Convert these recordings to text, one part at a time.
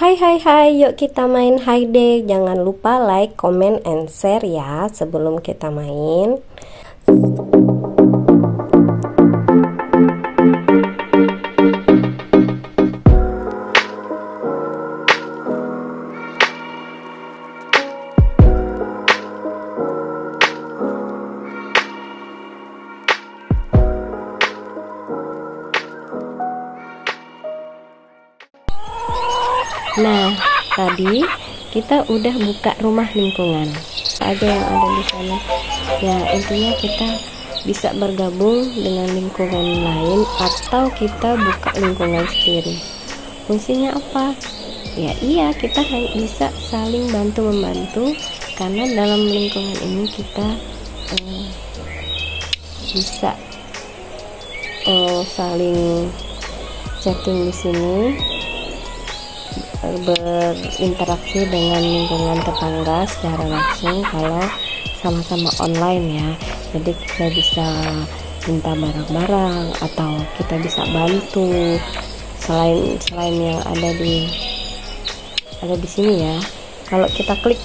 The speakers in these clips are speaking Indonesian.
Hai hai hai, yuk kita main Hayde. Jangan lupa like, comment, and share ya sebelum kita main. Nah, tadi kita udah buka rumah lingkungan. Ada yang ada di sana. Ya, intinya kita bisa bergabung dengan lingkungan lain atau kita buka lingkungan sendiri. Fungsinya apa? Ya iya, kita bisa saling bantu-membantu karena dalam lingkungan ini kita bisa saling chatting di sini, berinteraksi dengan lingkungan tetangga secara langsung kalau sama-sama online ya. Jadi kita bisa minta barang-barang atau kita bisa bantu selain yang ada di sini ya. Kalau kita klik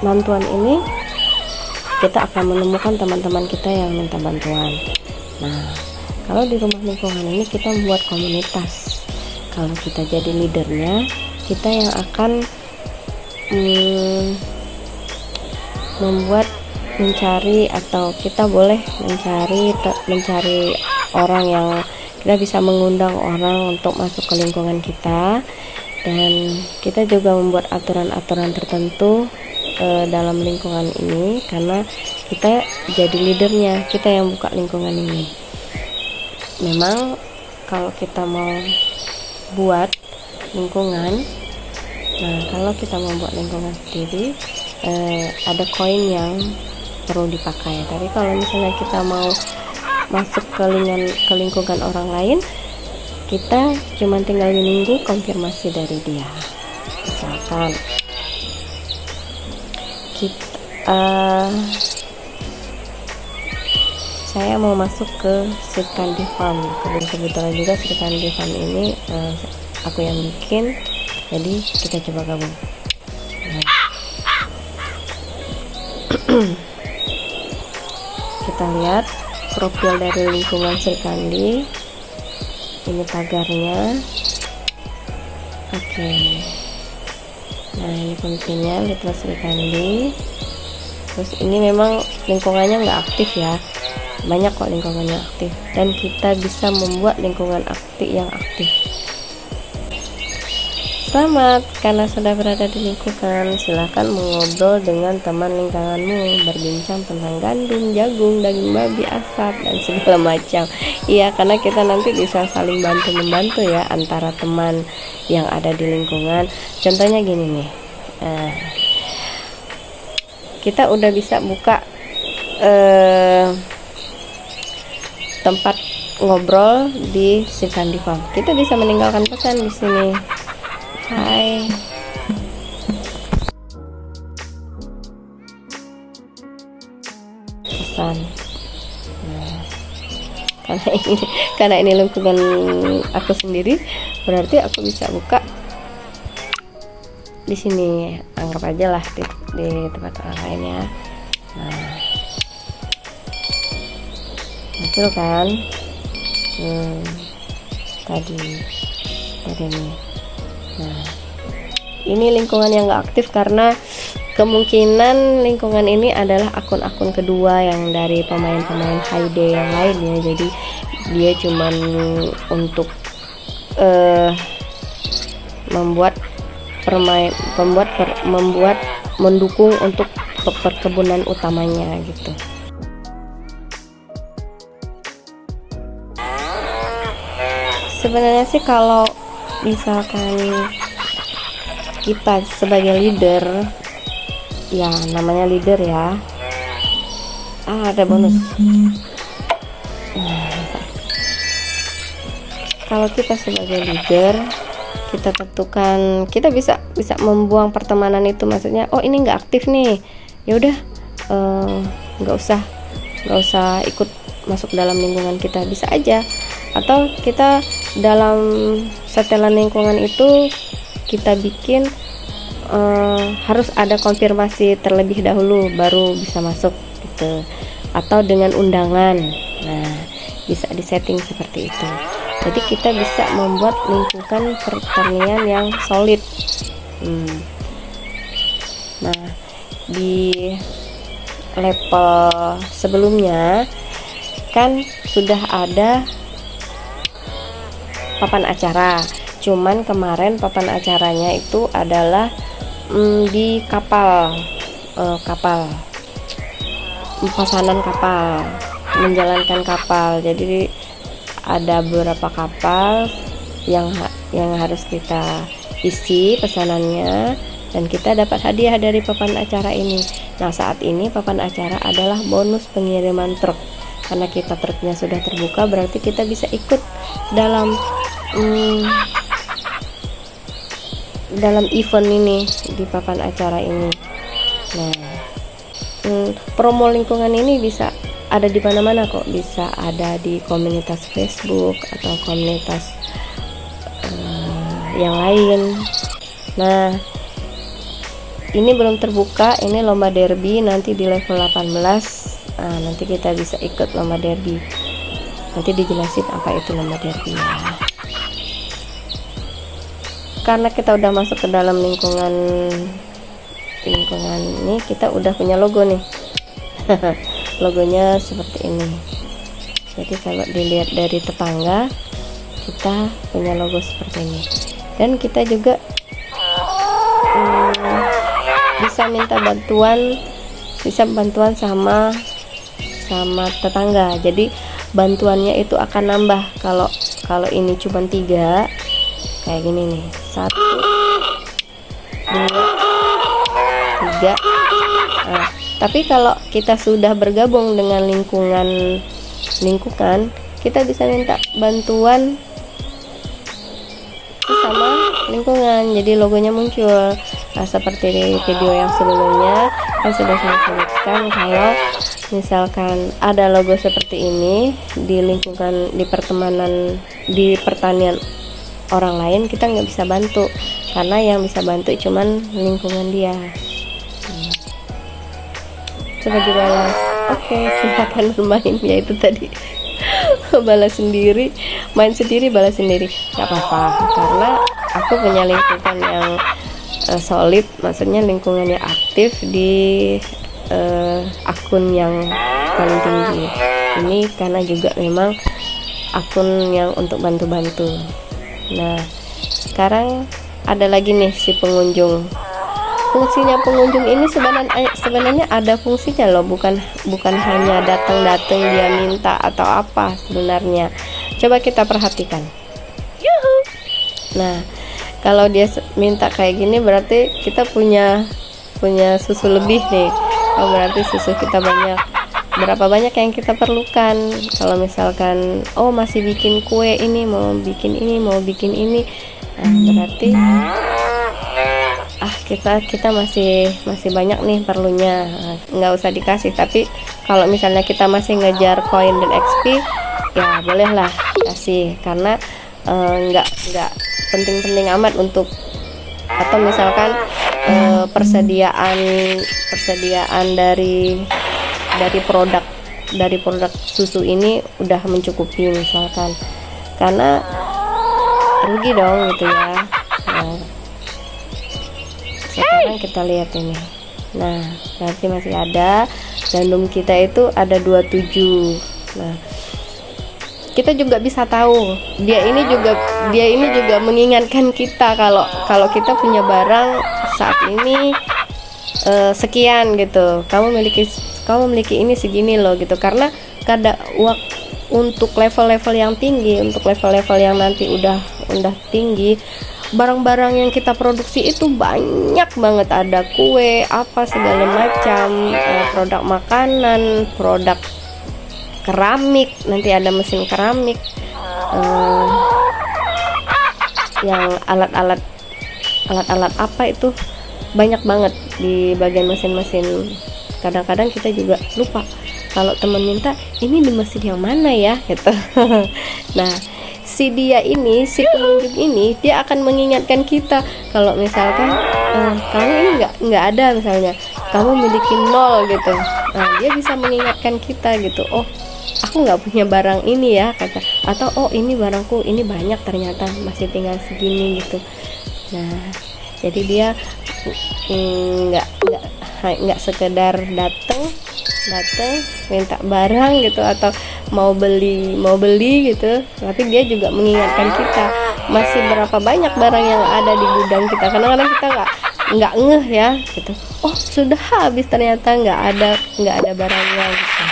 bantuan ini, kita akan menemukan teman-teman kita yang minta bantuan. Nah, kalau di rumah lingkungan ini kita membuat komunitas. Kalau kita jadi leadernya, kita yang akan mencari atau kita boleh mencari orang yang kita bisa mengundang orang untuk masuk ke lingkungan kita, dan kita juga membuat aturan-aturan tertentu dalam lingkungan ini karena kita jadi leadernya, kita yang buka lingkungan ini. Memang kalau kita mau buat lingkungan, nah kalau kita membuat lingkungan sendiri ada koin yang perlu dipakai. Tapi kalau misalnya kita mau masuk ke lingkungan orang lain, kita cuma tinggal menunggu konfirmasi dari dia. Misalkan saya mau masuk ke Sirkandi Farm. Kebetulan juga Sirkandi Farm ini aku yang bikin, jadi kita coba gabung. Kita lihat profil dari lingkungan Sirkandi. Ini tagarnya. Oke. Nah, ini pentingnya Little Sirkandi. Terus ini memang lingkungannya nggak aktif ya. Banyak kok lingkungannya aktif, dan kita bisa membuat lingkungan aktif yang aktif. Selamat karena sudah berada di lingkungan. Silahkan mengobrol dengan teman lingkunganmu, berbincang tentang gandum, jagung, daging babi, asap, dan segala macam. Iya, karena kita nanti bisa saling bantu-membantu ya antara teman yang ada di lingkungan. Contohnya gini nih, kita udah bisa buka tempat ngobrol di Sirkandi Farm. Kita bisa meninggalkan pesan di sini. Hai. Pesan. Nah, karena ini lingkungan aku sendiri, berarti aku bisa buka di sini. Anggap aja lah di tempat orang lain ya. Nah, muncul kan tadi nih. Nah, ini lingkungan yang gak aktif karena kemungkinan lingkungan ini adalah akun-akun kedua yang dari pemain-pemain Hayde yang lain ya. Jadi dia cuman untuk mendukung untuk perkebunan utamanya gitu. Sebenarnya sih kalau misalkan kita sebagai leader, ya namanya leader ya, ada bonus. Kalau kita sebagai leader, kita tentukan, kita bisa membuang pertemanan itu. Maksudnya, oh ini nggak aktif nih, ya udah nggak usah ikut masuk dalam lingkungan kita, bisa aja. Atau kita dalam setelan lingkungan itu kita bikin harus ada konfirmasi terlebih dahulu baru bisa masuk gitu, atau dengan undangan. Nah, bisa disetting seperti itu. Jadi kita bisa membuat lingkungan pertanian yang solid. Nah, di level sebelumnya kan sudah ada papan acara, cuman kemarin papan acaranya itu adalah di kapal, pesanan kapal, menjalankan kapal. Jadi ada beberapa kapal yang harus kita isi pesanannya, dan kita dapat hadiah dari papan acara ini. Nah, saat ini papan acara adalah bonus pengiriman truk. Karena kita truknya sudah terbuka, berarti kita bisa ikut dalam event ini, di papan acara ini. Nah, promo lingkungan ini bisa ada di mana-mana kok, bisa ada di komunitas Facebook atau komunitas yang lain. Nah, ini belum terbuka, ini lomba derby nanti di level 18. Nanti kita bisa ikut lomba derby, nanti dijelasin apa itu lomba derby ya. Karena kita udah masuk ke dalam lingkungan ini, kita udah punya logo nih. Logonya seperti ini. Jadi kalau dilihat dari tetangga, kita punya logo seperti ini. Dan kita juga bisa minta bantuan sama tetangga. Jadi bantuannya itu akan nambah. Kalau ini cuma 3 kayak gini nih, 1 2 3. Tapi kalau kita sudah bergabung dengan lingkungan, kita bisa minta bantuan sama lingkungan, jadi logonya muncul. Nah, seperti di video yang sebelumnya kan sudah saya sebutkan, kalau misalkan ada logo seperti ini di lingkungan, di pertemanan, di pertanian orang lain, kita nggak bisa bantu, karena yang bisa bantu cuman lingkungan dia. Coba dibalas. Oke, silakan bermain. Ya itu tadi. Balas sendiri, main sendiri, balas sendiri, nggak apa-apa, karena aku punya lingkungan yang solid, maksudnya lingkungannya aktif di akun yang paling tinggi ini, karena juga memang akun yang untuk bantu-bantu. Nah, sekarang ada lagi nih si pengunjung. Fungsinya pengunjung ini sebenarnya ada fungsinya loh, bukan hanya datang dia minta atau apa sebenarnya. Coba kita perhatikan. Yuhu. Nah, kalau dia minta kayak gini, berarti kita punya susu lebih nih. Oh, berarti susu kita banyak. Berapa banyak yang kita perlukan? Kalau misalkan masih bikin kue ini, mau bikin ini, nah, berarti kita masih banyak nih perlunya. Nggak usah dikasih, tapi kalau misalnya kita masih ngejar koin dan XP, ya bolehlah kasih, karena nggak penting-penting amat untuk, atau misalkan persediaan dari produk susu ini udah mencukupi misalkan, karena rugi dong gitu ya. Nah, sekarang kita lihat ini. Nah, berarti masih ada gandum kita itu ada 27. Nah, kita juga bisa tahu dia ini juga mengingatkan kita kalau kita punya barang saat ini sekian gitu, kamu memiliki ini segini loh gitu, karena untuk level-level yang tinggi, untuk level-level yang nanti udah tinggi, barang-barang yang kita produksi itu banyak banget, ada kue apa segala macam, produk makanan, produk keramik, nanti ada mesin keramik, yang alat-alat apa itu banyak banget di bagian mesin-mesin. Kadang-kadang kita juga lupa, kalau teman minta ini di mesin yang mana ya gitu. Nah, si dia ini, si penunjuk ini, dia akan mengingatkan kita kalau misalkan kamu ini nggak ada, misalnya kamu miliki 0 gitu. Nah, dia bisa mengingatkan kita gitu, oh aku nggak punya barang ini ya kata, atau oh ini barangku ini banyak ternyata masih tinggal segini gitu. Nah, jadi dia nggak sekedar datang minta barang gitu atau mau beli gitu, tapi dia juga mengingatkan kita masih berapa banyak barang yang ada di gudang kita. Kadang-kadang kita nggak ngeh ya gitu, oh sudah habis, ternyata nggak ada barangnya gitu.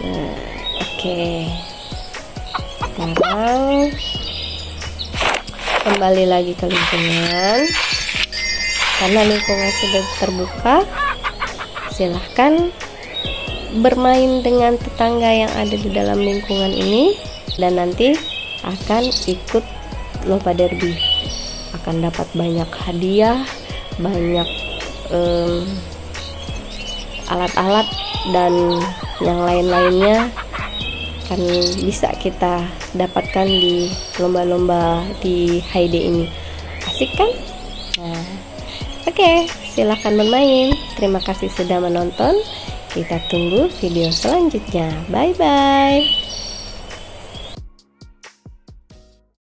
Nah, oke. Sekarang kembali lagi ke lingkungan. Karena lingkungan sudah terbuka, silahkan bermain dengan tetangga yang ada di dalam lingkungan ini, dan nanti akan ikut lomba derby, akan dapat banyak hadiah, banyak alat-alat dan yang lain-lainnya akan bisa kita dapatkan di lomba-lomba di Haide ini. Asik kan? Nah, oke, silahkan bermain. Terima kasih sudah menonton. Kita tunggu video selanjutnya. Bye bye.